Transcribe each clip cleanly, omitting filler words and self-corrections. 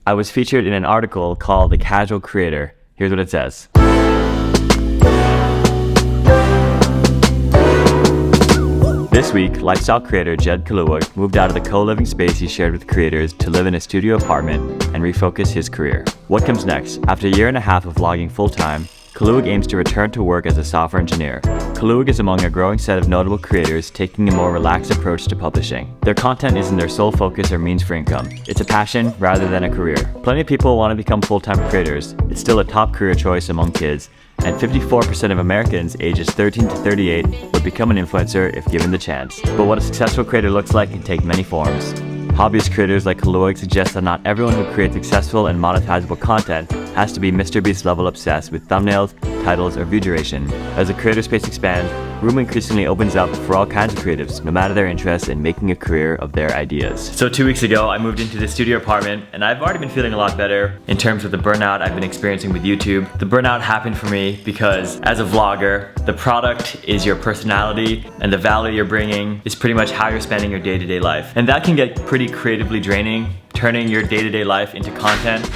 I was featured in an article called The Casual Creator. Here's what it says. This week, lifestyle creator jedcal moved out of the co-living space he shared with creators to live in a studio apartment and refocus his career. What comes next? After a year and a half of vlogging full-time, Kaluag aims to return to work as a software engineer. Kaluag is among a growing set of notable creators taking a more relaxed approach to publishing. Their content isn't their sole focus or means for income. It's a passion rather than a career. Plenty of people want to become full-time creators. It's still a top career choice among kids, and 54% of Americans ages 13 to 38 would become an influencer if given the chance. But what a successful creator looks like can take many forms. Hobbyist creators like Kaluag suggest that not everyone who creates successful and monetizable content has to be MrBeast level obsessed with thumbnails, titles, or view duration. As the creator space expands, room increasingly opens up for all kinds of creatives, no matter their interests in making a career of their ideas. So 2 weeks ago, I moved into the studio apartment, and I've already been feeling a lot better in terms of the burnout I've been experiencing with YouTube. The burnout happened for me because as a vlogger, the product is your personality, and the value you're bringing is pretty much how you're spending your day-to-day life. And that can get pretty creatively draining, turning your day-to-day life into content.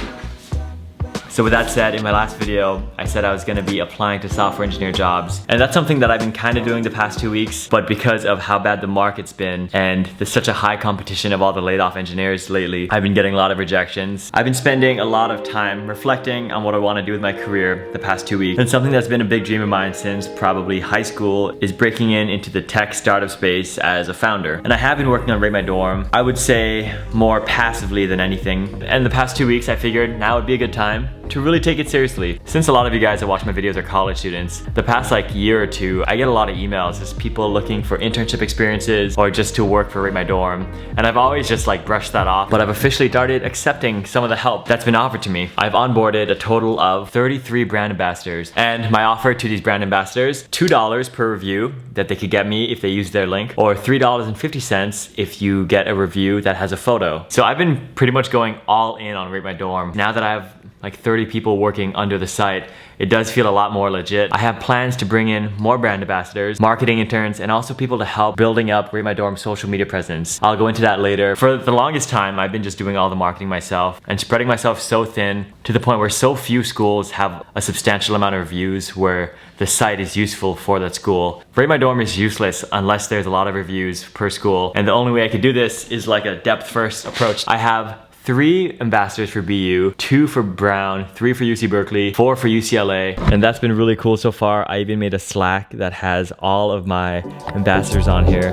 So with that said, in my last video, I said I was gonna be applying to software engineer jobs. And that's something that I've been kind of doing the past 2 weeks, but because of how bad the market's been and there's such a high competition of all the laid off engineers lately, I've been getting a lot of rejections. I've been spending a lot of time reflecting on what I wanna do with my career the past 2 weeks. And something that's been a big dream of mine since probably high school is breaking into the tech startup space as a founder. And I have been working on Rate My Dorm, I would say more passively than anything. And the past 2 weeks, I figured now would be a good time to really take it seriously. Since a lot of you guys that watch my videos are college students, the past year or two, I get a lot of emails as people looking for internship experiences or just to work for Rate My Dorm. And I've always just brushed that off, but I've officially started accepting some of the help that's been offered to me. I've onboarded a total of 33 brand ambassadors, and my offer to these brand ambassadors, $2 per review that they could get me if they use their link, or $3.50 if you get a review that has a photo. So I've been pretty much going all in on Rate My Dorm. Now that I have 30 people working under the site, it does feel a lot more legit. I have plans to bring in more brand ambassadors, marketing interns, and also people to help building up Rate My Dorm's social media presence. I'll go into that later. For the longest time, I've been just doing all the marketing myself and spreading myself so thin to the point where so few schools have a substantial amount of reviews where the site is useful for that school. Rate My Dorm is useless unless there's a lot of reviews per school, and the only way I could do this is a depth-first approach. I have 3 ambassadors for BU, 2 for Brown, 3 for UC Berkeley, 4 for UCLA, and that's been really cool so far. I even made a Slack that has all of my ambassadors on here.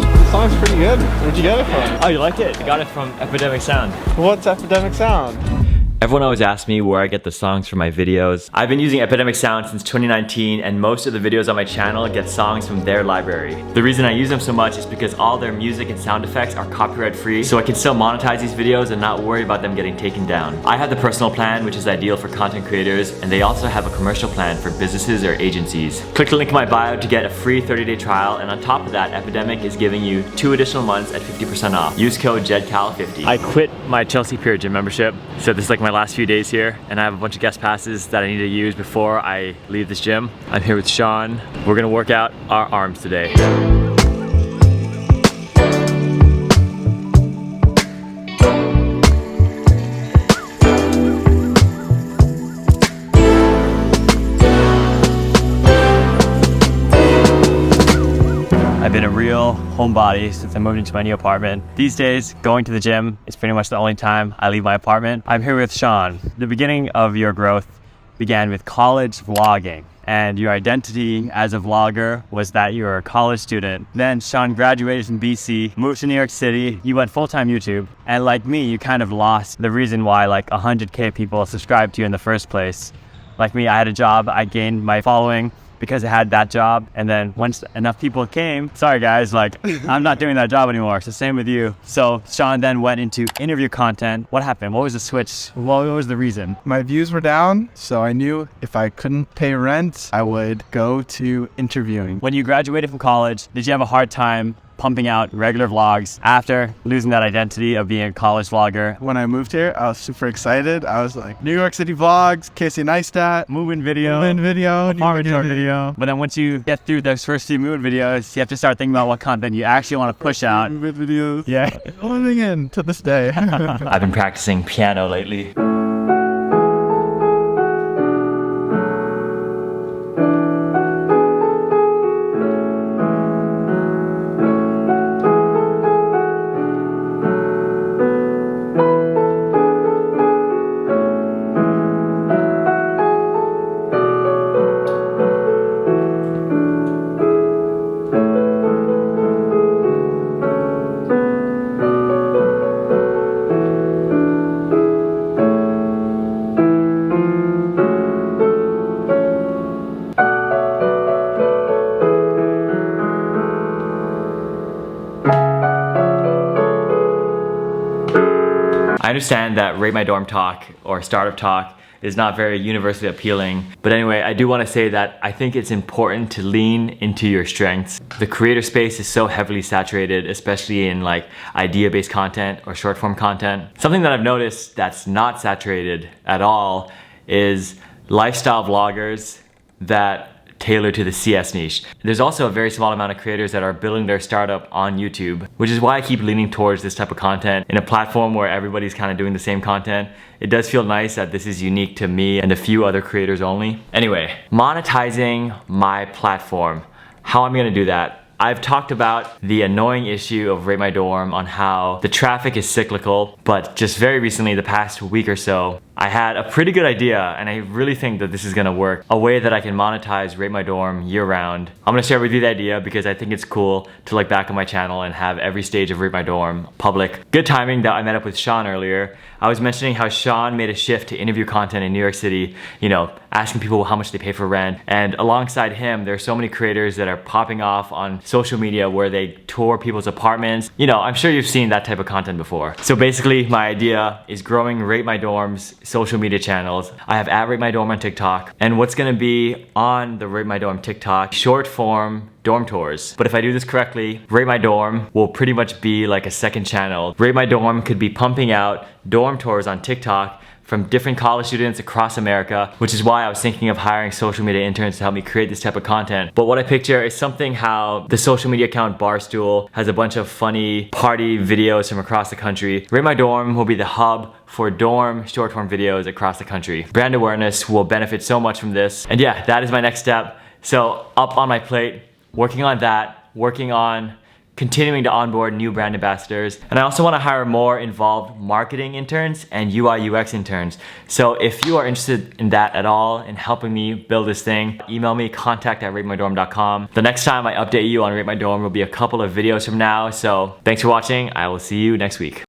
The song's pretty good. Where'd you get it from? Oh, you like it? I got it from Epidemic Sound. What's Epidemic Sound? Everyone always asks me where I get the songs for my videos. I've been using Epidemic Sound since 2019, and most of the videos on my channel get songs from their library. The reason I use them so much is because all their music and sound effects are copyright free, so I can still monetize these videos and not worry about them getting taken down. I have the personal plan, which is ideal for content creators, and they also have a commercial plan for businesses or agencies. Click the link in my bio to get a free 30-day trial, and on top of that, Epidemic is giving you 2 additional months at 50% off. Use code jedcal50. I quit my Chelsea Pier gym membership, so this is my last few days here, and I have a bunch of guest passes that I need to use before I leave this gym. I'm here with Sean. We're gonna work out our arms today. I've been a real homebody since I moved into my new apartment. These days, going to the gym is pretty much the only time I leave my apartment. I'm here with Sean. The beginning of your growth began with college vlogging, and your identity as a vlogger was that you were a college student. Then Sean graduated from BC, moved to New York City, you went full-time YouTube, and like me, you kind of lost the reason why 100K people subscribed to you in the first place. Like me, I had a job, I gained my following because I had that job, and then once enough people came, sorry guys, I'm not doing that job anymore. So same with you. So Sean then went into interview content. What happened? What was the switch? What was the reason? My views were down, so I knew if I couldn't pay rent, I would go to interviewing. When you graduated from college, did you have a hard time pumping out regular vlogs after losing that identity of being a college vlogger. When I moved here, I was super excited. I was like, New York City vlogs, Casey Neistat, Moving video, apartment tour video. But then once you get through those first few moving videos, you have to start thinking about what content you actually want to push out. moving videos. Yeah. Living in to this day. I've been practicing piano lately. I understand that Rate My Dorm talk or startup talk is not very universally appealing, but anyway, I do want to say that I think it's important to lean into your strengths. The creator space is so heavily saturated, especially in like idea-based content or short form content. Something that I've noticed that's not saturated at all is lifestyle vloggers that tailor to the CS niche. There's also a very small amount of creators that are building their startup on YouTube, which is why I keep leaning towards this type of content. In a platform where everybody's kind of doing the same content, it does feel nice that this is unique to me and a few other creators only. Anyway, monetizing my platform. How I'm gonna do that. I've talked about the annoying issue of Rate My Dorm on how the traffic is cyclical, but just very recently, the past week or so, I had a pretty good idea, and I really think that this is gonna work. A way that I can monetize Rate My Dorm year round. I'm gonna share with you the idea because I think it's cool to look back on my channel and have every stage of Rate My Dorm public. Good timing that I met up with Sean earlier. I was mentioning how Sean made a shift to interview content in New York City, you know, asking people how much they pay for rent. And alongside him, there are so many creators that are popping off on social media where they tour people's apartments. You know, I'm sure you've seen that type of content before. So basically, my idea is growing Rate My Dorm's social media channels. I have at Rate My Dorm on TikTok, and what's gonna be on the Rate My Dorm TikTok, short form dorm tours. But if I do this correctly, Rate My Dorm will pretty much be like a second channel. Rate My Dorm could be pumping out dorm tours on TikTok from different college students across America, which is why I was thinking of hiring social media interns to help me create this type of content. But what I picture is something how the social media account Barstool has a bunch of funny party videos from across the country. Rate My Dorm will be the hub for dorm short form videos across the country. Brand awareness will benefit so much from this. And yeah, that is my next step. So up on my plate, working on that, working on continuing to onboard new brand ambassadors. And I also want to hire more involved marketing interns and UI UX interns. So if you are interested in that at all, in helping me build this thing, email me, contact@ratemydorm.com. The next time I update you on Rate My Dorm will be a couple of videos from now. So thanks for watching. I will see you next week.